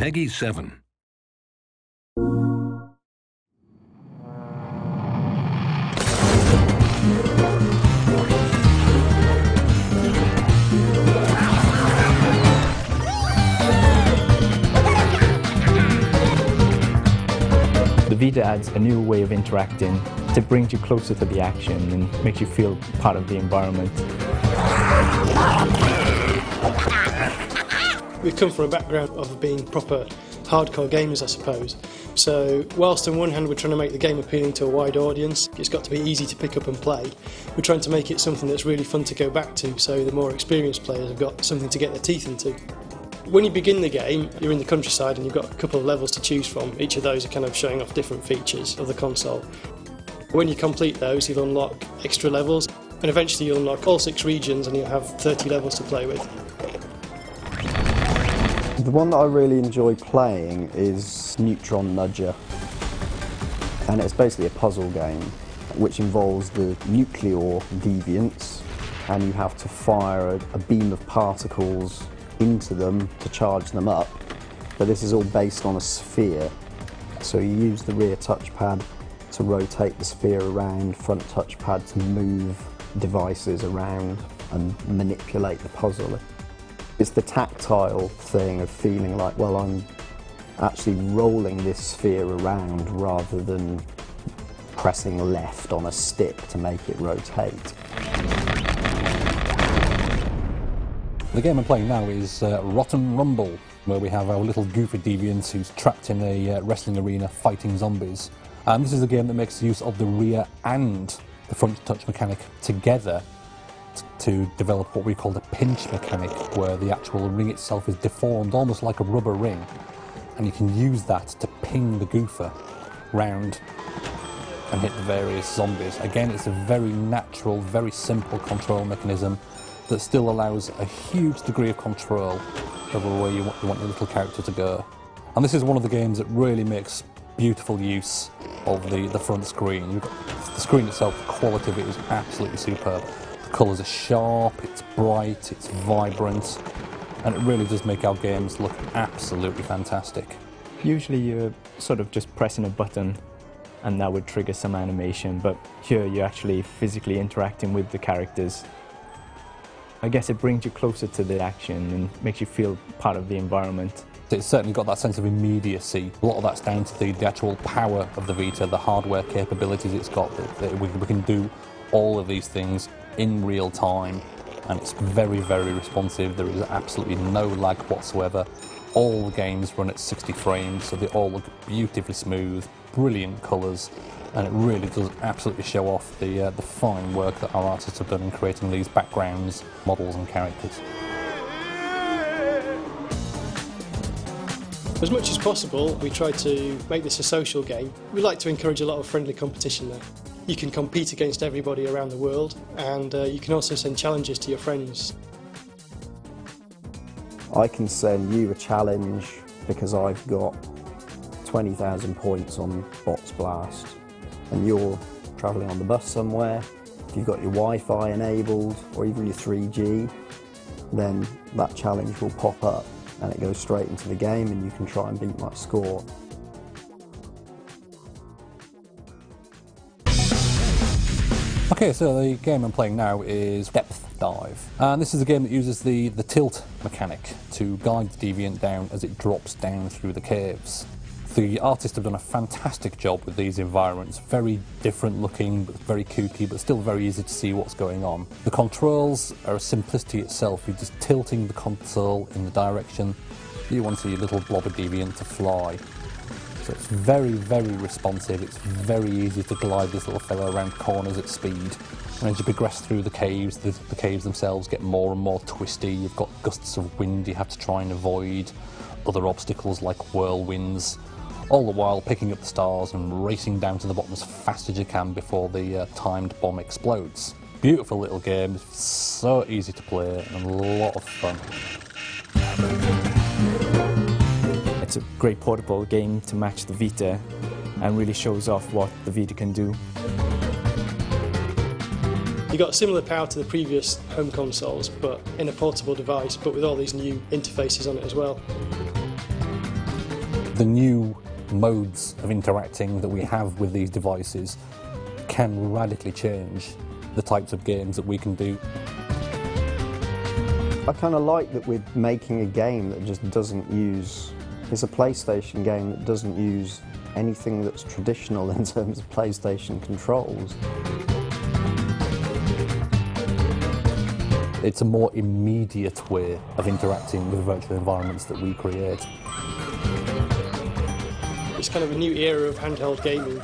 Peggy 7. The Vita adds a new way of interacting to bring you closer to the action and makes you feel part of the environment. We've come from a background of being proper hardcore gamers, I suppose. So whilst on one hand we're trying to make the game appealing to a wide audience, it's got to be easy to pick up and play, we're trying to make it something that's really fun to go back to, so the more experienced players have got something to get their teeth into. When you begin the game, you're in the countryside and you've got a couple of levels to choose from. Each of those are kind of showing off different features of the console. When you complete those, you'll unlock extra levels, and eventually you'll unlock all 6 regions and you'll have 30 levels to play with. The one that I really enjoy playing is Neutron Nudger, and it's basically a puzzle game which involves the nuclear deviants, and you have to fire a beam of particles into them to charge them up, but this is all based on a sphere. So you use the rear touchpad to rotate the sphere around, front touchpad to move devices around and manipulate the puzzle. It's the tactile thing of feeling like, well, I'm actually rolling this sphere around rather than pressing left on a stick to make it rotate. The game I'm playing now is Rotten Rumble, where we have our little goofy deviant who's trapped in a wrestling arena fighting zombies. And this is a game that makes use of the rear and the front touch mechanic together to develop what we call the pinch mechanic, where the actual ring itself is deformed almost like a rubber ring, and you can use that to ping the goofer round and hit the various zombies. Again, it's a very natural, very simple control mechanism that still allows a huge degree of control over where you want your little character to go. And this is one of the games that really makes beautiful use of the front screen. The screen itself, the quality of it is absolutely superb. The colours are sharp, it's bright, it's vibrant, and it really does make our games look absolutely fantastic. Usually you're sort of just pressing a button and that would trigger some animation, but here you're actually physically interacting with the characters. I guess it brings you closer to the action and makes you feel part of the environment. It's certainly got that sense of immediacy. A lot of that's down to the actual power of the Vita, the hardware capabilities it's got. That we can do all of these things in real time, and it's very, very responsive. There is absolutely no lag whatsoever. All the games run at 60 frames, so they all look beautifully smooth, brilliant colours, and it really does absolutely show off the fine work that our artists have done in creating these backgrounds, models and characters. As much as possible, we try to make this a social game. We like to encourage a lot of friendly competition there. You can compete against everybody around the world, and you can also send challenges to your friends. I can send you a challenge because I've got 20,000 points on Bots Blast, and you're travelling on the bus somewhere. If you've got your Wi-Fi enabled, or even your 3G, then that challenge will pop up and it goes straight into the game and you can try and beat my score. Okay, so the game I'm playing now is Depth Dive, and this is a game that uses the tilt mechanic to guide the deviant down as it drops down through the caves. The artists have done a fantastic job with these environments, very different looking, but very kooky, but still very easy to see what's going on. The controls are a simplicity itself. You're just tilting the console in the direction you want your little blob of deviant to fly. So it's very, very responsive. It's very easy to glide this little fellow around corners at speed. And as you progress through the caves themselves get more and more twisty. You've got gusts of wind you have to try and avoid, other obstacles like whirlwinds, all the while picking up the stars and racing down to the bottom as fast as you can before the timed bomb explodes. Beautiful little game, so easy to play and a lot of fun. It's a great portable game to match the Vita and really shows off what the Vita can do. You've got similar power to the previous home consoles, but in a portable device, but with all these new interfaces on it as well. The new modes of interacting that we have with these devices can radically change the types of games that we can do. I kind of like that we're making a game that just doesn't use... It's a PlayStation game that doesn't use anything that's traditional in terms of PlayStation controls. It's a more immediate way of interacting with virtual environments that we create. It's kind of a new era of handheld gaming.